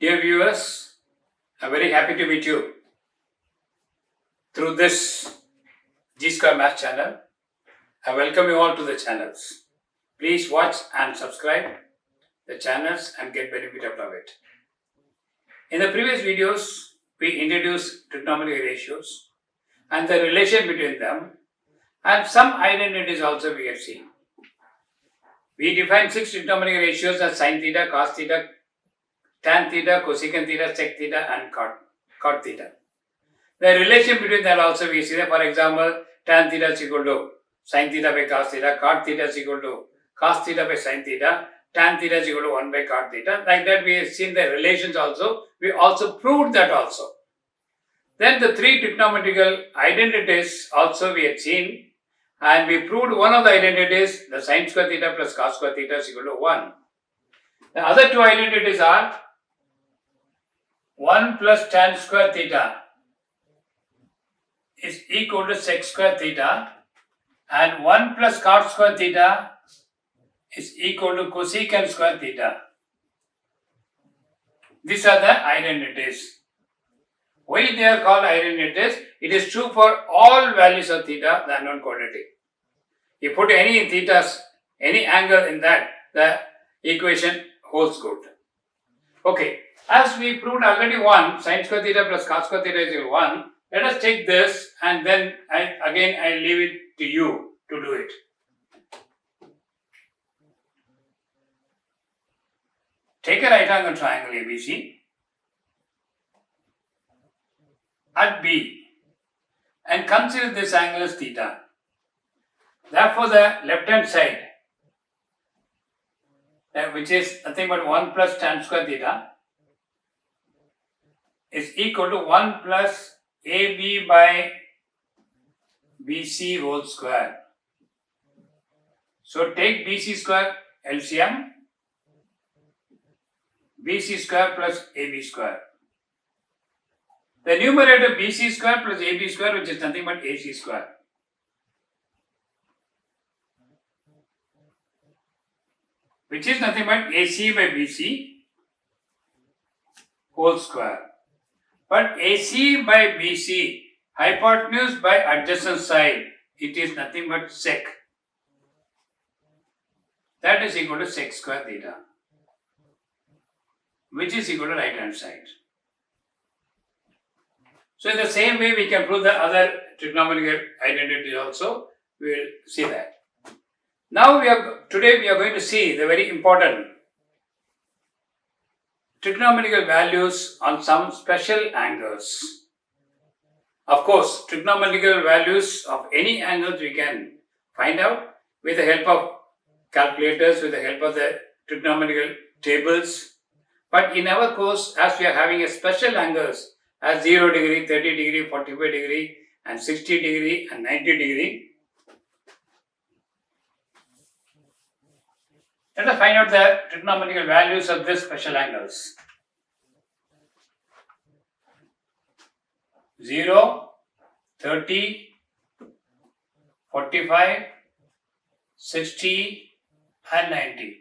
Dear viewers, I'm very happy to meet you through this G Square Math channel. I welcome you all to the channels. Please watch and subscribe the channels and get benefit out of it. In the previous videos, we introduced trigonometric ratios and the relation between them, and some identities also we have seen. We defined 6 trigonometric ratios as sin theta, cos theta, tan theta, cosecant theta, sec theta and cot theta. The relation between that also we see that, for example, tan theta is equal to sin theta by cos theta, cot theta is equal to cos theta by sin theta, tan theta is equal to 1 by cot theta. Like that we have seen the relations also. We also proved that also. Then the 3 trigonometrical identities also we had seen, and we proved one of the identities, the sin square theta plus cos square theta is equal to 1. The other 2 identities are 1 plus tan square theta is equal to sec square theta, and 1 plus cot square theta is equal to cosecant square theta. These are the identities. Why they are called identities? It is true for all values of theta, the unknown quantity. You put any thetas, any angle in that, the equation holds good. Okay, as we proved already 1, sin square theta plus cos square theta is equal to 1, let us take this and then I leave it to you to do it. Take a right angle triangle ABC at B and consider this angle as theta. Therefore, the left hand side, which is nothing but 1 plus tan square theta, is equal to 1 plus AB by BC whole square. So take BC square LCM, BC square plus AB square. The numerator BC square plus AB square, which is nothing but AC square. Which is nothing but AC by BC whole square. But AC by BC, hypotenuse by adjacent side, it is nothing but sec. That is equal to sec square theta, which is equal to right hand side. So in the same way we can prove the other trigonometric identity also. We will see that. Now today we are going to see the very important trigonometrical values on some special angles. Of course, trigonometrical values of any angles we can find out with the help of calculators, with the help of the trigonometrical tables. But in our course, as we are having a special angles as 0 degree, 30 degree, 45 degree and 60 degree and 90 degree, let us find out the trigonometrical values of these special angles. 0, 30, 45, 60 and 90.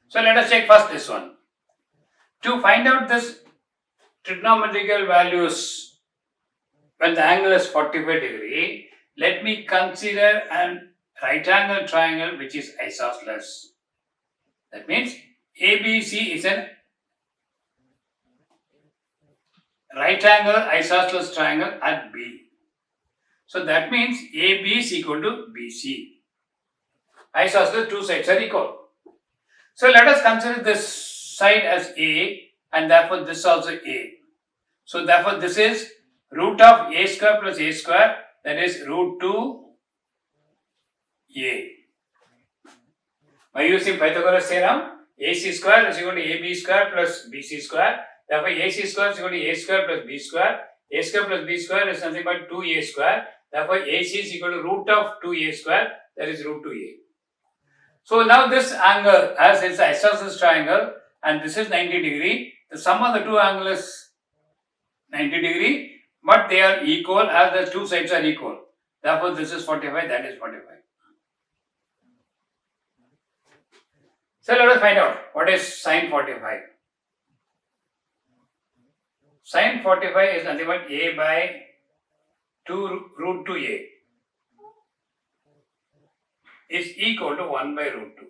So let us take first this one. To find out this trigonometrical values when the angle is 45 degree, let me consider an right angle triangle which is isosceles. That means ABC is an right angle isosceles triangle at B. So that means AB is equal to BC. Isosceles, two sides are equal. So let us consider this side as A and therefore this also A. So therefore this is root of A square plus A square, that is root 2 A. By using Pythagoras theorem, AC square is equal to AB square plus BC square. Therefore AC square is equal to A square plus B square. A square plus B square is nothing but 2A square. Therefore AC is equal to root of 2A square, that is root 2A. So now this angle, as it's an isosceles triangle and this is 90 degree, the sum of the two angles is 90 degree, but they are equal as the two sides are equal. Therefore this is 45, that is 45. So let us find out what is sin 45. Sine 45 is nothing but a by 2 root 2a is equal to 1 by root 2.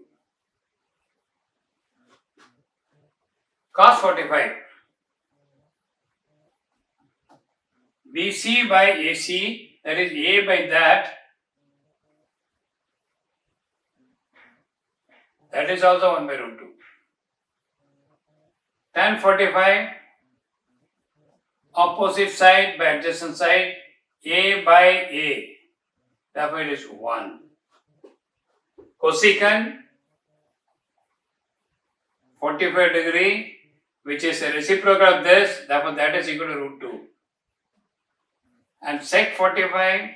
Cos 45, BC by AC, that is a by that is also 1 by root 2. Tan 45, opposite side by adjacent side, a by a, therefore it is 1. Cosecant 45 degree, which is a reciprocal of this, therefore that is equal to root 2. And sec 45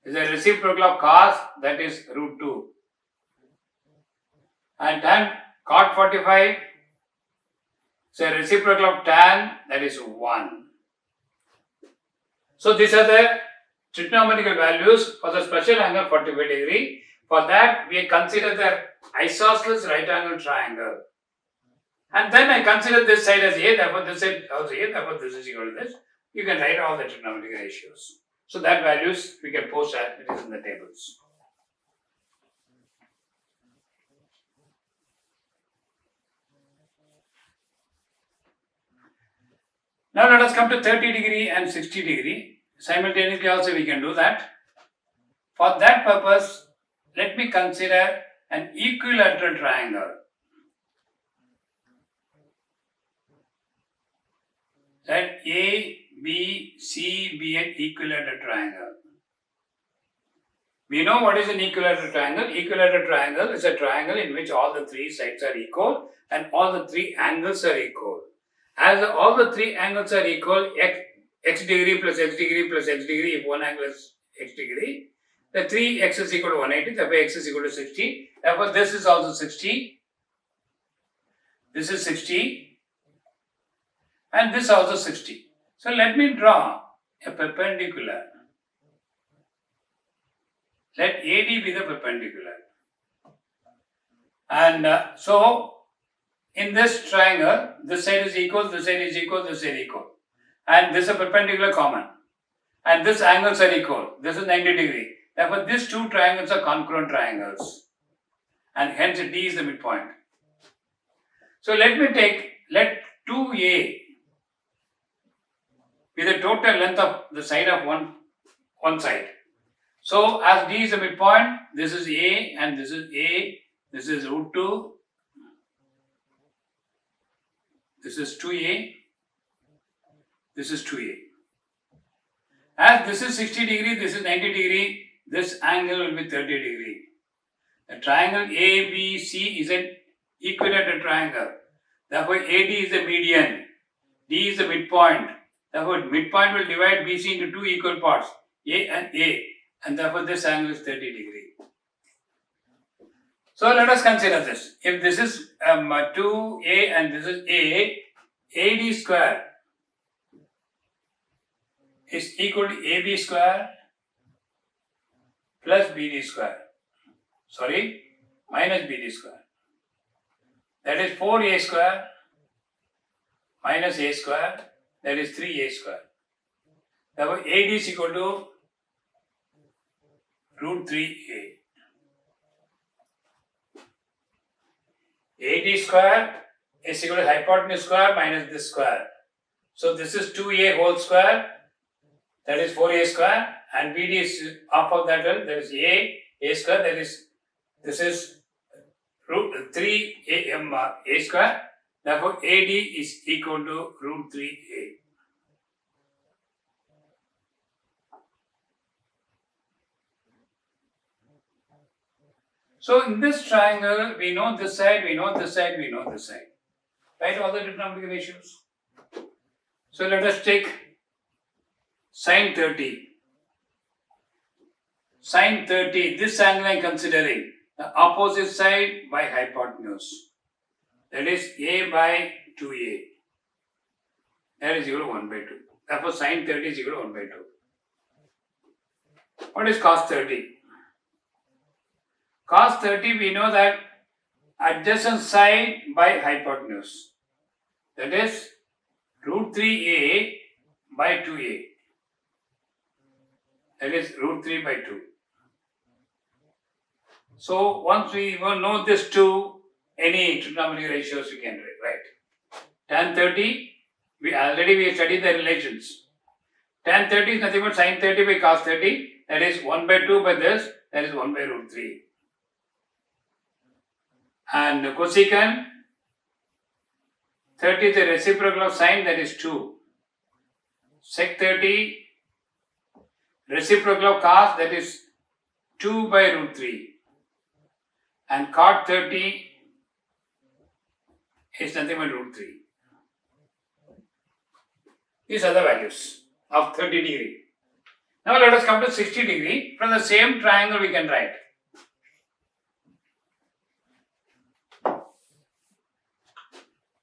is a reciprocal of cos, that is root 2. And tan cot 45 is a reciprocal of tan, that is 1. So these are the trigonometrical values for the special angle 45 degree. For that, we consider the isosceles right angle triangle. And then I consider this side as A, therefore this side also A, therefore this is equal to this. You can write all the trigonometric ratios. So that values we can post as it is in the tables. Now let us come to 30 degree and 60 degree. Simultaneously also we can do that. For that purpose, let me consider an equilateral triangle. Let A, B, C be an equilateral triangle. We know what is an equilateral triangle. Equilateral triangle is a triangle in which all the three sides are equal and all the three angles are equal. As all the three angles are equal, x degree plus x degree plus x degree, if one angle is x degree, the 3x is equal to 180, therefore x is equal to 60. Therefore this is also 60. This is 60. And this also 60. So let me draw a perpendicular. Let AD be the perpendicular. And so in this triangle, this side is equal, this side is equal, this side is equal. And this is a perpendicular common. And these angles are equal. This is 90 degree. Therefore, these two triangles are congruent triangles. And hence D is the midpoint. So let 2A be the total length of the side of one side. So as D is the midpoint, this is A and this is A, this is root 2, this is 2A, this is 2A. As this is 60 degree, this is 90 degree, this angle will be 30 degree. The triangle ABC is an equilateral triangle. Therefore, AD is the median, D is the midpoint. Therefore, midpoint will divide BC into two equal parts, A, and therefore this angle is 30 degree. So let us consider this. If this is 2A and this is A, AD square is equal to AB square plus BD square. Sorry, minus BD square. That is 4A square minus A square, that is 3A square. Therefore, AD is equal to root 3A. AD square is equal to hypotenuse square minus this square. So this is 2A whole square, that is 4A square, and BD is half of that, that is A square, that is, this is root 3A square. Therefore, AD is equal to root 3A. So in this triangle, we know this side, we know this side, we know this side. Write all the trigonometric ratios. So let us take sine 30. Sine 30, this angle I am considering the opposite side by hypotenuse. That is A by 2A. That is equal to 1 by 2. Therefore, sine 30 is equal to 1 by 2. What is cos 30? Cos 30, we know that adjacent side by hypotenuse. That is root 3a by 2a. That is root 3 by 2. So once we know this two, any trigonometric ratios we can write. Tan 30, we already studied the relations. Tan 30 is nothing but sin 30 by cos 30. That is 1 by 2 by this. That is 1 by root 3. And cosecant 30 is the reciprocal of sine, that is 2. Sec 30 reciprocal of cos, that is 2 by root 3. And cot 30 is nothing but root 3. These are the values of 30 degree. Now let us come to 60 degree. From the same triangle we can write.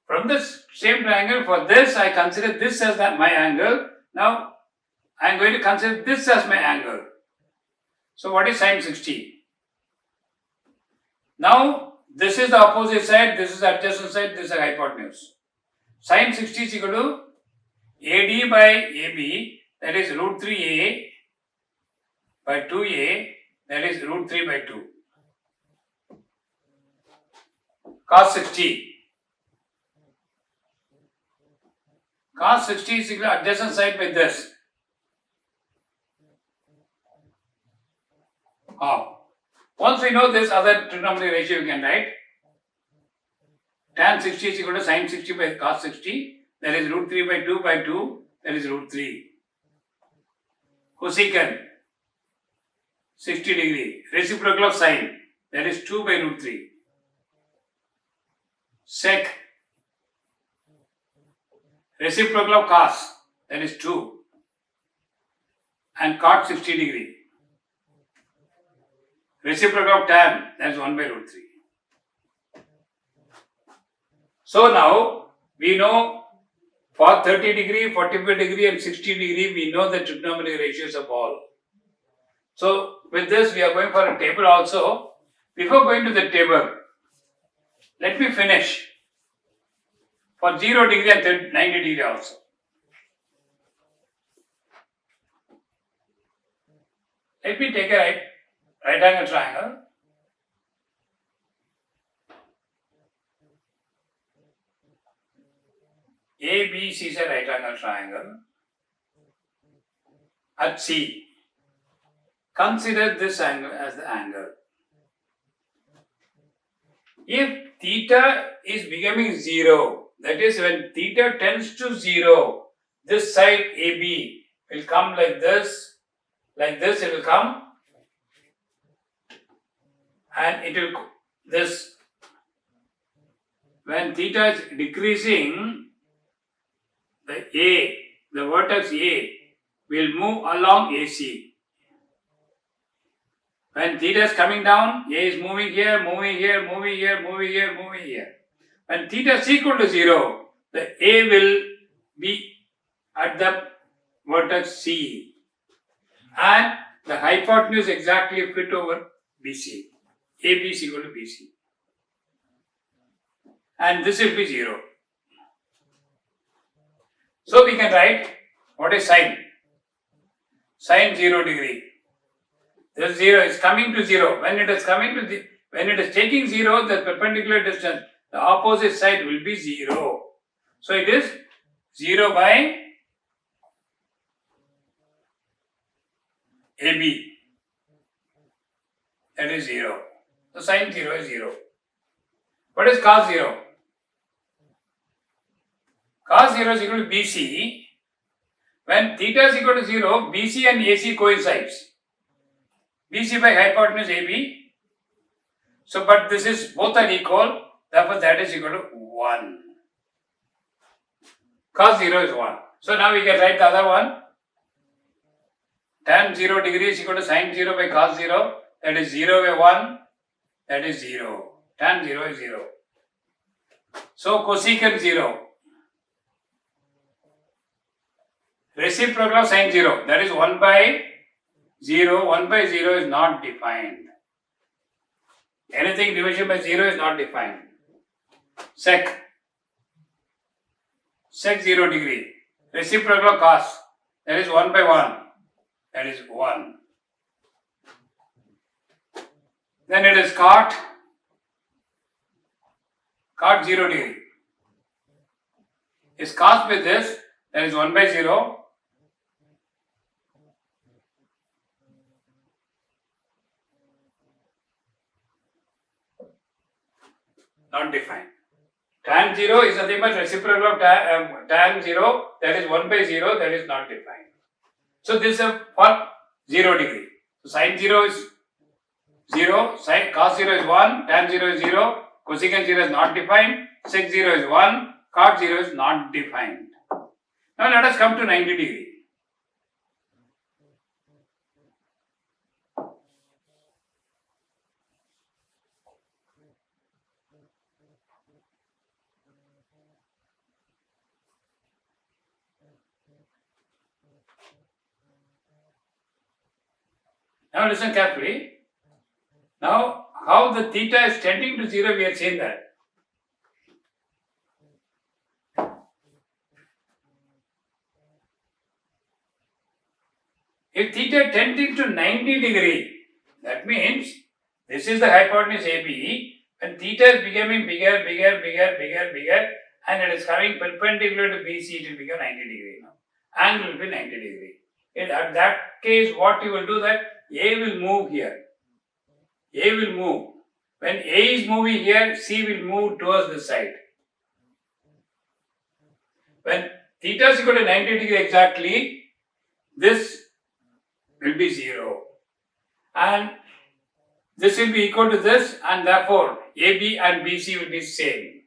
From this same triangle, for this I consider this as my angle. Now I am going to consider this as my angle. So what is sin 60? Now this is the opposite side, this is the adjacent side, this is the hypotenuse. Sin 60 is equal to AD by AB, that is root 3a by 2a, that is root 3 by 2. Cos 60. Cos 60 is equal to adjacent side by this. How? Once we know this other trigonometric ratio, we can write tan 60 is equal to sin 60 by cos 60, that is root 3 by 2 by 2, that is root 3. Cosecant 60 degree, reciprocal of sine, that is 2 by root 3. Sec reciprocal of cos, that is 2. And cot 60 degree. Reciprocal of tan, that is 1 by root 3. So now we know for 30 degree, 45 degree and 60 degree, we know the trigonometric ratios of all. So with this we are going for a table also. Before going to the table, let me finish for 0 degree and 90 degree also. Let me take a right angle triangle. ABC is a right angle triangle. At C, consider this angle as the angle. If theta is becoming 0, that is when theta tends to 0, this side AB will come like this it will come, and it will this. When theta is decreasing, the vertex A will move along AC. When theta is coming down, A is moving here, moving here, moving here, moving here, moving here. When theta is equal to 0, the A will be at the vertex C, and the hypotenuse exactly fit over BC. AB is equal to BC. And this will be 0. So we can write what is sine. Sine 0 degree. This 0 is coming to 0. When it is taking 0, the perpendicular distance, the opposite side will be 0. So it is 0 by AB. That is 0. So sine 0 is 0. What is cos 0? Cos 0 is equal to BC. When theta is equal to 0, BC and AC coincides. BC by hypotenuse AB. So, but this is both are equal, therefore that is equal to 1. Cos 0 is 1. So now we can write the other one. Tan 0 degree is equal to sin 0 by cos 0. That is 0 by 1. That is 0. Tan 0 is 0. So cosecant 0. Reciprocal of sin 0. That is 1 by 0. 1 by 0 is not defined. Anything division by 0 is not defined. Sec sec 0 degree. Reciprocal of cos, that is 1 by 1, that is 1. Then it is cot 0 degree. Is cos with this, that is 1 by 0. Not defined. Tan 0 is nothing but reciprocal of tan 0, that is 1 by 0, that is not defined. So this is for 0 degree. So sin 0 is 0, sin cos 0 is 1, tan 0 is 0, cosecant 0 is not defined, sec 0 is 1, cot 0 is not defined. Now let us come to 90 degree. Now listen carefully. Now how the theta is tending to 0, we have seen that. If theta tending to 90 degree, that means this is the hypotenuse AB, and theta is becoming bigger, and it is coming perpendicular to BC, it will become 90 degree now. Angle will be 90 degree. In that case, what you will do that A will move here. A will move. When A is moving here, C will move towards this side. When theta is equal to 90 degree exactly, this will be 0. And this will be equal to this, and therefore AB and BC will be same.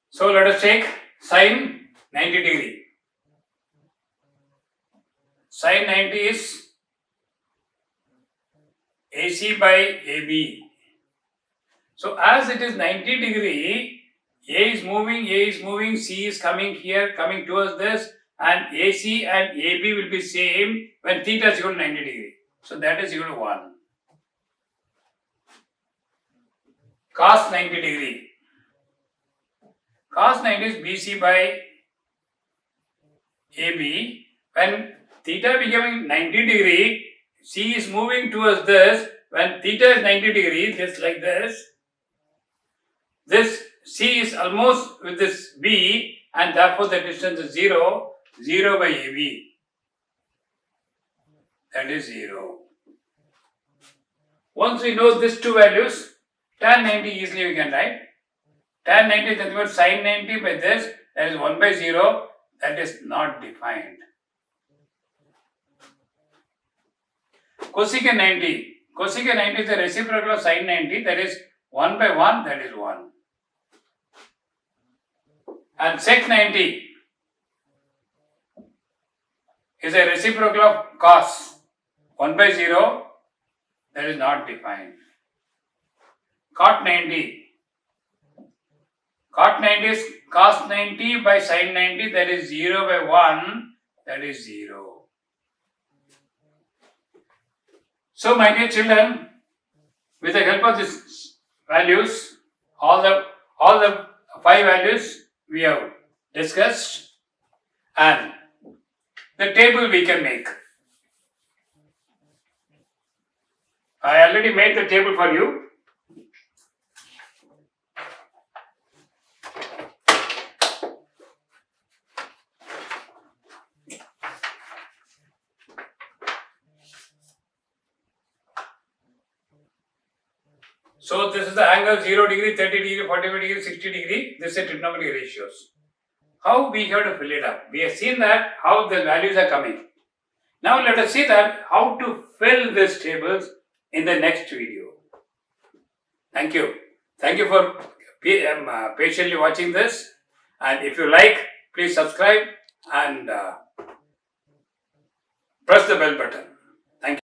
So let us take sin 90 degree. Sin 90 is AC by AB. So as it is 90 degree, A is moving, C is coming here, coming towards this, and AC and AB will be same when theta is equal to 90 degree. So that is equal to 1. Cos 90 degree. Cos 90 is BC by AB. When theta becoming 90 degree, C is moving towards this. When theta is 90 degree, just like this C is almost with this B, and therefore the distance is 0, 0 by AB. That is 0. Once we know these two values, tan 90 easily we can write. Tan 90 is nothing but sin 90 by this, that is 1 by 0, that is not defined. Cosecant 90. Cosecant 90 is the reciprocal of sin 90, that is 1 by 1, that is 1. And sec 90 is a reciprocal of cos 1 by 0, that is not defined. Cot 90. Cot 90 is cos 90 by sin 90, that is 0 by 1, that is 0. So my dear children, with the help of these values, all the 5 values we have discussed, and the table we can make. I already made the table for you. So this is the angle 0 degree, 30 degree, 45 degree, 60 degree. This is trigonometric ratios. How we have to fill it up? We have seen that how the values are coming. Now let us see that how to fill these tables in the next video. Thank you. Thank you for patiently watching this. And if you like, please subscribe and press the bell button. Thank you.